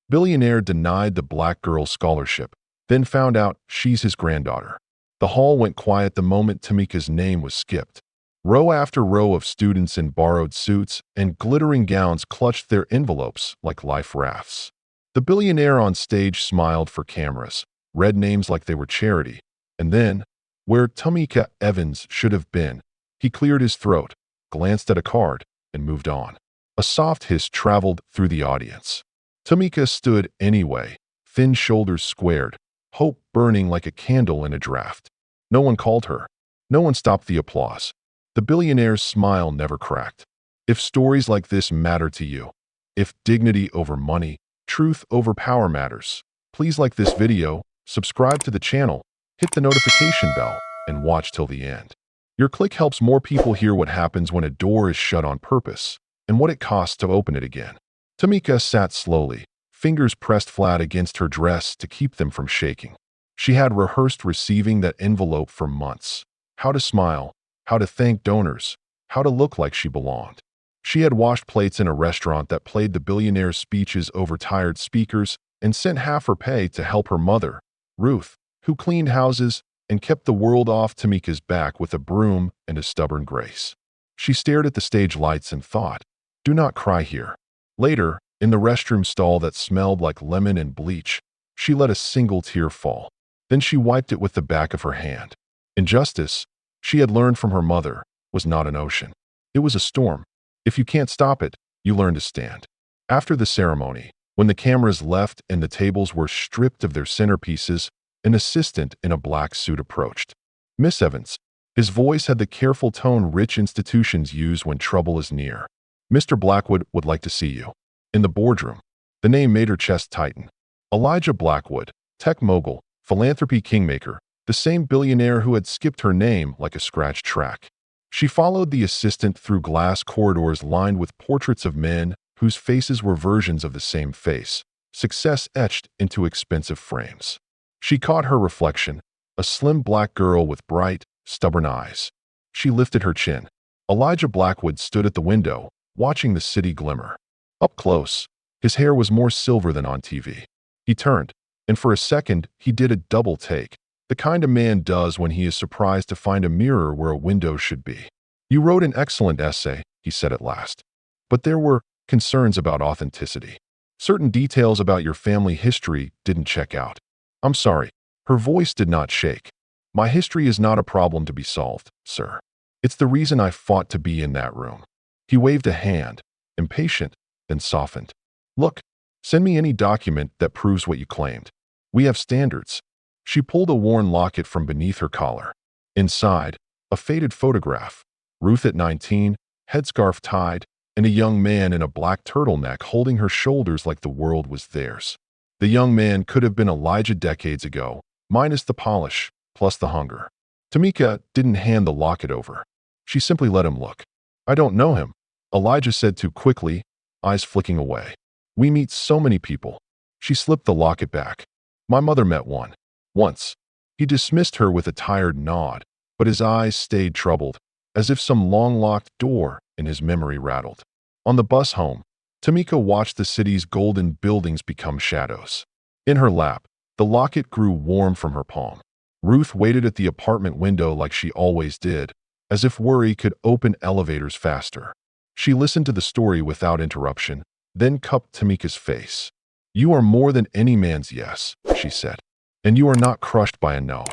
Billionaire denied the black girl's scholarship, then found out she's his granddaughter. The hall went quiet the moment Tamika's name was skipped. Row after row of students in borrowed suits and glittering gowns clutched their envelopes like life rafts. The billionaire on stage smiled for cameras, read names like they were charity, and then, where Tamika Evans should have been, he cleared his throat, glanced at a card, and moved on. A soft hiss traveled through the audience. Tamika stood anyway, thin shoulders squared, hope burning like a candle in a draft. No one called her. No one stopped the applause. The billionaire's smile never cracked. If stories like this matter to you, if dignity over money, truth over power matters, please like this video, subscribe to the channel, hit the notification bell, and watch till the end. Your click helps more people hear what happens when a door is shut on purpose, and what it costs to open it again. Tamika sat slowly, fingers pressed flat against her dress to keep them from shaking. She had rehearsed receiving that envelope for months. How to smile, how to thank donors, how to look like she belonged. She had washed plates in a restaurant that played the billionaire's speeches over tired speakers and sent half her pay to help her mother, Ruth, who cleaned houses and kept the world off Tamika's back with a broom and a stubborn grace. She stared at the stage lights and thought, "Do not cry here." Later, in the restroom stall that smelled like lemon and bleach, she let a single tear fall. Then she wiped it with the back of her hand. Injustice, she had learned from her mother, was not an ocean. It was a storm. If you can't stop it, you learn to stand. After the ceremony, when the cameras left and the tables were stripped of their centerpieces, an assistant in a black suit approached. "Miss Evans." His voice had the careful tone rich institutions use when trouble is near. "Mr. Blackwood would like to see you." In the boardroom, the name made her chest tighten. Elijah Blackwood, tech mogul, philanthropy kingmaker, the same billionaire who had skipped her name like a scratched track. She followed the assistant through glass corridors lined with portraits of men whose faces were versions of the same face, success etched into expensive frames. She caught her reflection, a slim black girl with bright, stubborn eyes. She lifted her chin. Elijah Blackwood stood at the window, watching the city glimmer. Up close, his hair was more silver than on TV. He turned, and for a second he did a double take, the kind a man does when he is surprised to find a mirror where a window should be. "You wrote an excellent essay," he said at last. "But there were concerns about authenticity. Certain details about your family history didn't check out." "I'm sorry." Her voice did not shake. "My history is not a problem to be solved, sir. It's the reason I fought to be in that room." He waved a hand, impatient, then softened. "Look, send me any document that proves what you claimed. We have standards." She pulled a worn locket from beneath her collar. Inside, a faded photograph. Ruth at 19, headscarf tied, and a young man in a black turtleneck holding her shoulders like the world was theirs. The young man could have been Elijah decades ago, minus the polish, plus the hunger. Tamika didn't hand the locket over. She simply let him look. "I don't know him," Elijah said too quickly, eyes flicking away. "We meet so many people." She slipped the locket back. "My mother met one. Once." He dismissed her with a tired nod, but his eyes stayed troubled, as if some long-locked door in his memory rattled. On the bus home, Tamika watched the city's golden buildings become shadows. In her lap, the locket grew warm from her palm. Ruth waited at the apartment window like she always did, as if worry could open elevators faster. She listened to the story without interruption, then cupped Tamika's face. "You are more than any man's yes," she said. "And you are not crushed by a no."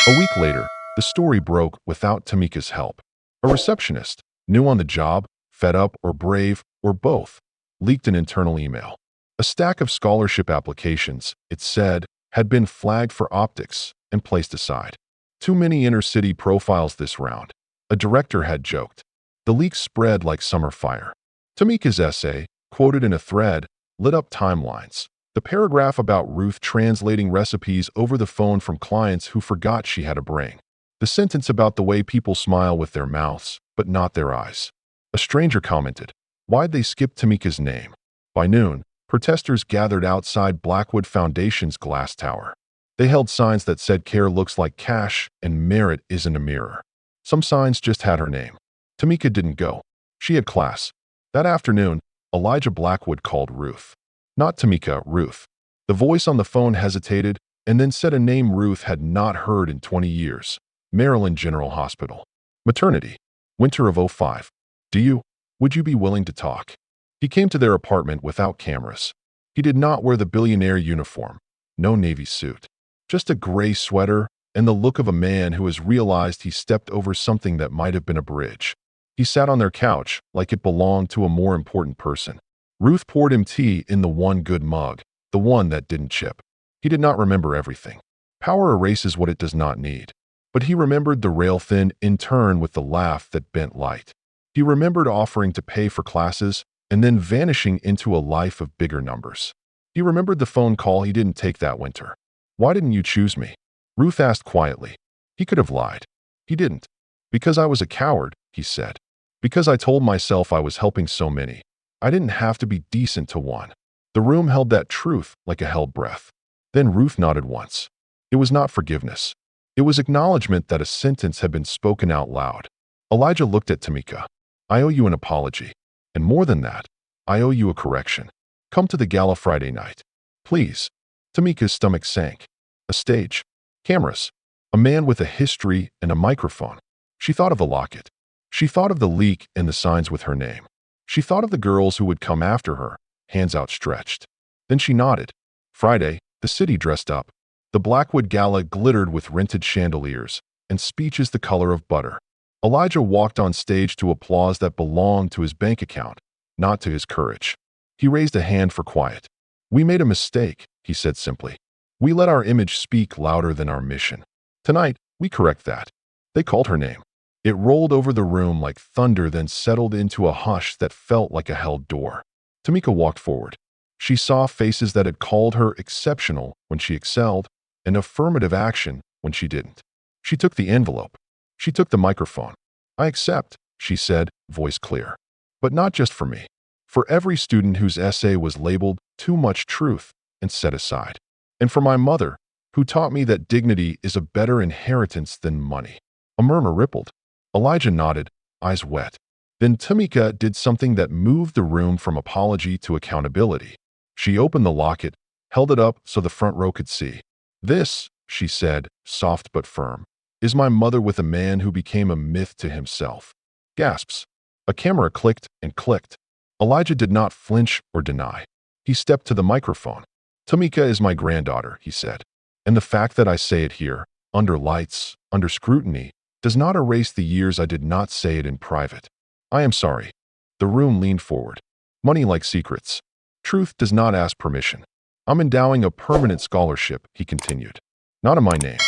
A week later, the story broke without Tamika's help. A receptionist, new on the job, fed up or brave, or both, leaked an internal email. A stack of scholarship applications, it said, had been flagged for optics and placed aside. "Too many inner-city profiles this round," a director had joked. The leak spread like summer fire. Tamika's essay, quoted in a thread, lit up timelines. The paragraph about Ruth translating recipes over the phone from clients who forgot she had a brain. The sentence about the way people smile with their mouths, but not their eyes. A stranger commented, "Why'd they skip Tamika's name?" By noon, protesters gathered outside Blackwood Foundation's glass tower. They held signs that said care looks like cash and merit isn't a mirror. Some signs just had her name. Tamika didn't go. She had class. That afternoon, Elijah Blackwood called Ruth. Not Tamika, Ruth. The voice on the phone hesitated and then said a name Ruth had not heard in 20 years. Maryland General Hospital. Maternity. Winter of '05. Would you be willing to talk? He came to their apartment without cameras. He did not wear the billionaire uniform. No navy suit. Just a gray sweater and the look of a man who has realized he stepped over something that might have been a bridge. He sat on their couch like it belonged to a more important person. Ruth poured him tea in the one good mug, the one that didn't chip. He did not remember everything. Power erases what it does not need. But he remembered the rail-thin intern with the laugh that bent light. He remembered offering to pay for classes and then vanishing into a life of bigger numbers. He remembered the phone call he didn't take that winter. "Why didn't you choose me?" Ruth asked quietly. He could have lied. He didn't. "Because I was a coward," he said. "Because I told myself I was helping so many. I didn't have to be decent to one." The room held that truth like a held breath. Then Ruth nodded once. It was not forgiveness. It was acknowledgement that a sentence had been spoken out loud. Elijah looked at Tamika. "I owe you an apology. And more than that, I owe you a correction. Come to the gala Friday night. Please." Tamika's stomach sank. A stage. Cameras. A man with a history and a microphone. She thought of the locket. She thought of the leak and the signs with her name. She thought of the girls who would come after her, hands outstretched. Then she nodded. Friday, the city dressed up. The Blackwood Gala glittered with rented chandeliers and speeches the color of butter. Elijah walked on stage to applause that belonged to his bank account, not to his courage. He raised a hand for quiet. "We made a mistake," he said simply. "We let our image speak louder than our mission. Tonight, we correct that." They called her name. It rolled over the room like thunder, then settled into a hush that felt like a held door. Tamika walked forward. She saw faces that had called her exceptional when she excelled, and affirmative action when she didn't. She took the envelope. She took the microphone. "I accept," she said, voice clear. "But not just for me. For every student whose essay was labeled too much truth and set aside. And for my mother, who taught me that dignity is a better inheritance than money." A murmur rippled. Elijah nodded, eyes wet. Then Tamika did something that moved the room from apology to accountability. She opened the locket, held it up so the front row could see. "This," she said, soft but firm, "is my mother with a man who became a myth to himself." Gasps. A camera clicked and clicked. Elijah did not flinch or deny. He stepped to the microphone. "Tamika is my granddaughter," he said. "And the fact that I say it here, under lights, under scrutiny, does not erase the years I did not say it in private. I am sorry." The room leaned forward. "Money like secrets. Truth does not ask permission. I'm endowing a permanent scholarship," he continued. "Not in my name.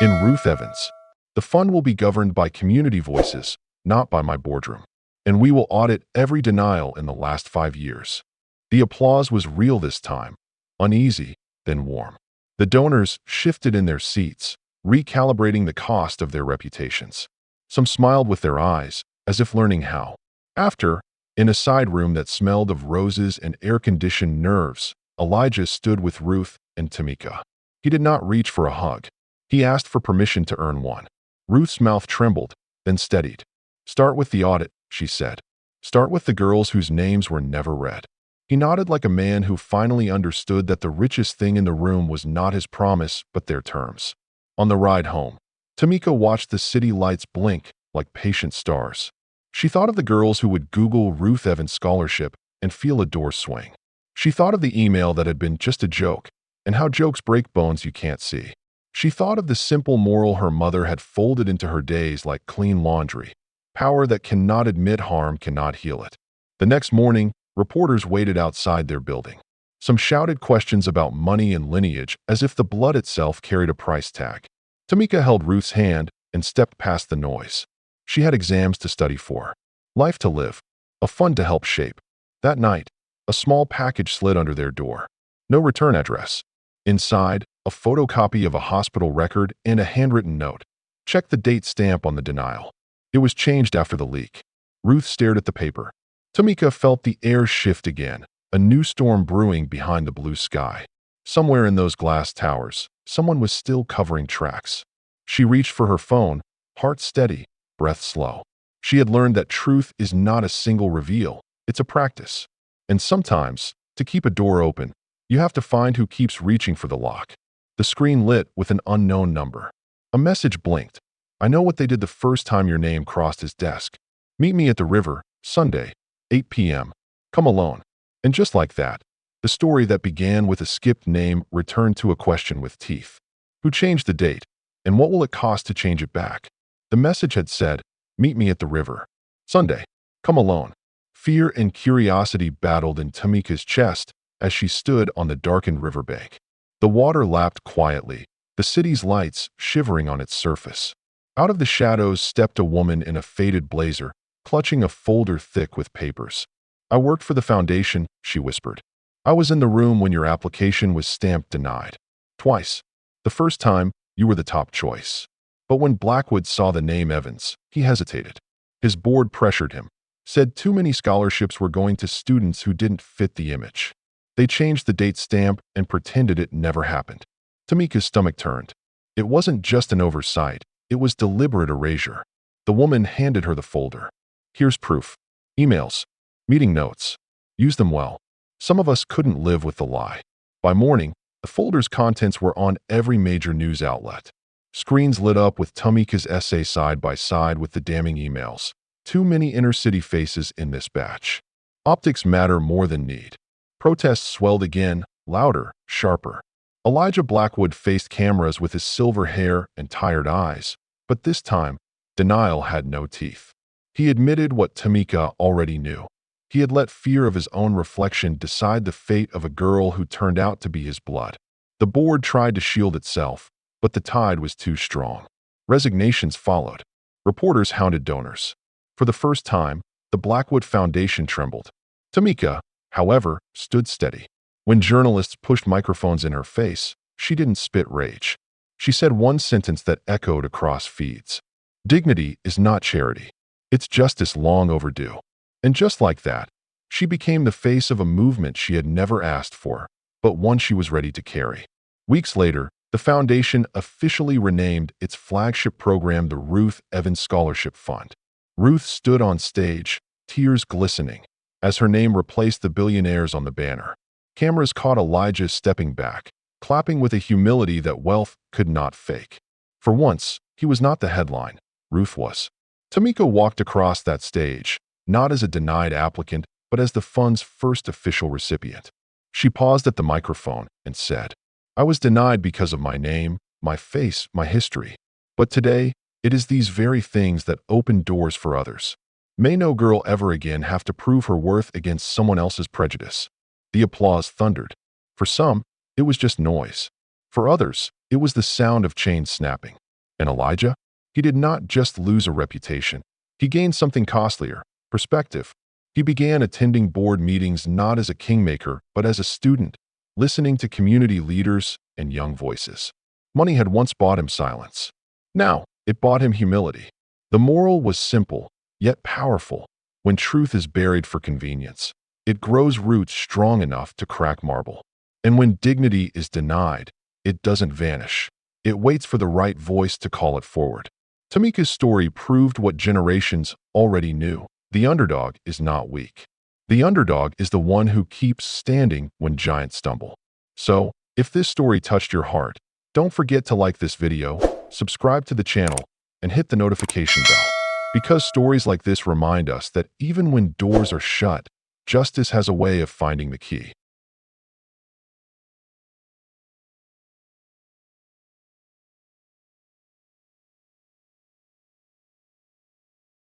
In Ruth Evans. The fund will be governed by community voices, not by my boardroom. And we will audit every denial in the last 5 years." The applause was real this time. Uneasy, then warm. The donors shifted in their seats, recalibrating the cost of their reputations. Some smiled with their eyes, as if learning how. After, in a side room that smelled of roses and air-conditioned nerves, Elijah stood with Ruth and Tamika. He did not reach for a hug. He asked for permission to earn one. Ruth's mouth trembled, then steadied. "Start with the audit," she said. "Start with the girls whose names were never read." He nodded like a man who finally understood that the richest thing in the room was not his promise, but their terms. On the ride home, Tamika watched the city lights blink like patient stars. She thought of the girls who would Google Ruth Evans scholarship and feel a door swing. She thought of the email that had been just a joke, and how jokes break bones you can't see. She thought of the simple moral her mother had folded into her days like clean laundry. Power that cannot admit harm cannot heal it. The next morning, reporters waited outside their building. Some shouted questions about money and lineage as if the blood itself carried a price tag. Tamika held Ruth's hand and stepped past the noise. She had exams to study for, life to live, a fund to help shape. That night, a small package slid under their door. No return address. Inside, a photocopy of a hospital record and a handwritten note. Check the date stamp on the denial. It was changed after the leak. Ruth stared at the paper. Tamika felt the air shift again, a new storm brewing behind the blue sky. Somewhere in those glass towers, someone was still covering tracks. She reached for her phone, heart steady, breath slow. She had learned that truth is not a single reveal, it's a practice. And sometimes, To keep a door open, you have to find who keeps reaching for the lock. The screen lit with an unknown number. A message blinked. I know what they did the first time your name crossed his desk. Meet me at the river, Sunday, 8 p.m. Come alone. And just like that, the story that began with a skipped name returned to a question with teeth. Who changed the date? And what will it cost to change it back? The message had said, meet me at the river. Sunday. Come alone. Fear and curiosity battled in Tamika's chest as she stood on the darkened riverbank. The water lapped quietly, the city's lights shivering on its surface. Out of the shadows stepped a woman in a faded blazer, clutching a folder thick with papers. I worked for the foundation, she whispered. I was in the room when your application was stamped denied. Twice. The first time, you were the top choice. But when Blackwood saw the name Evans, he hesitated. His board pressured him, said too many scholarships were going to students who didn't fit the image. They changed the date stamp and pretended it never happened. Tamika's stomach turned. It wasn't just an oversight, it was deliberate erasure. The woman handed her the folder. Here's proof. Emails. Meeting notes. Use them well. Some of us couldn't live with the lie. By morning, the folder's contents were on every major news outlet. Screens lit up with Tamika's essay side by side with the damning emails. Too many inner-city faces in this batch. Optics matter more than need. Protests swelled again, louder, sharper. Elijah Blackwood faced cameras with his silver hair and tired eyes, but this time, denial had no teeth. He admitted what Tamika already knew. He had let fear of his own reflection decide the fate of a girl who turned out to be his blood. The board tried to shield itself, but the tide was too strong. Resignations followed. Reporters hounded donors. For the first time, the Blackwood Foundation trembled. Tamika, however, stood steady. When journalists pushed microphones in her face, she didn't spit rage. She said one sentence that echoed across feeds. Dignity is not charity. It's justice long overdue. And just like that, she became the face of a movement she had never asked for, but one she was ready to carry. Weeks later, the foundation officially renamed its flagship program the Ruth Evans Scholarship Fund. Ruth stood on stage, tears glistening, as her name replaced the billionaires on the banner. Cameras caught Elijah stepping back, clapping with a humility that wealth could not fake. For once, he was not the headline. Ruth was. Tamika walked across that stage, not as a denied applicant, but as the fund's first official recipient. She paused at the microphone and said, I was denied because of my name, my face, my history. But today, it is these very things that open doors for others. May no girl ever again have to prove her worth against someone else's prejudice. The applause thundered. For some, it was just noise. For others, it was the sound of chains snapping. And Elijah? He did not just lose a reputation. He gained something costlier, perspective. He began attending board meetings not as a kingmaker, but as a student, listening to community leaders and young voices. Money had once bought him silence. Now, it bought him humility. The moral was simple, yet powerful. When truth is buried for convenience, it grows roots strong enough to crack marble. And when dignity is denied, it doesn't vanish. It waits for the right voice to call it forward. Tamika's story proved what generations already knew. The underdog is not weak. The underdog is the one who keeps standing when giants stumble. So, if this story touched your heart, don't forget to like this video, subscribe to the channel, and hit the notification bell. Because stories like this remind us that even when doors are shut, justice has a way of finding the key.